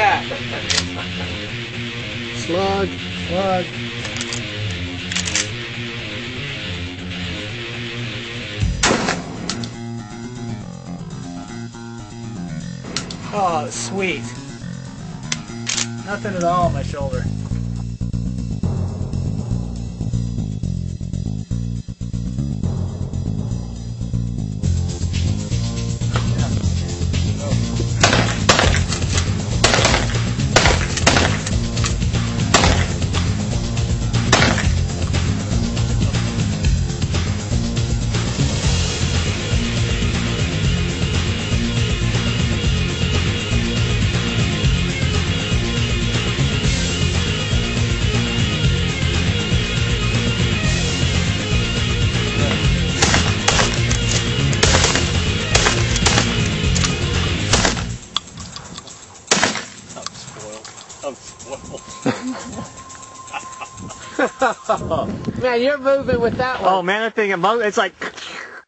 that? Slug. Slug. Oh, sweet. Nothing at all on my shoulder. I'm spoiled. Man, you're moving with that one. Oh man, that thing, it's like...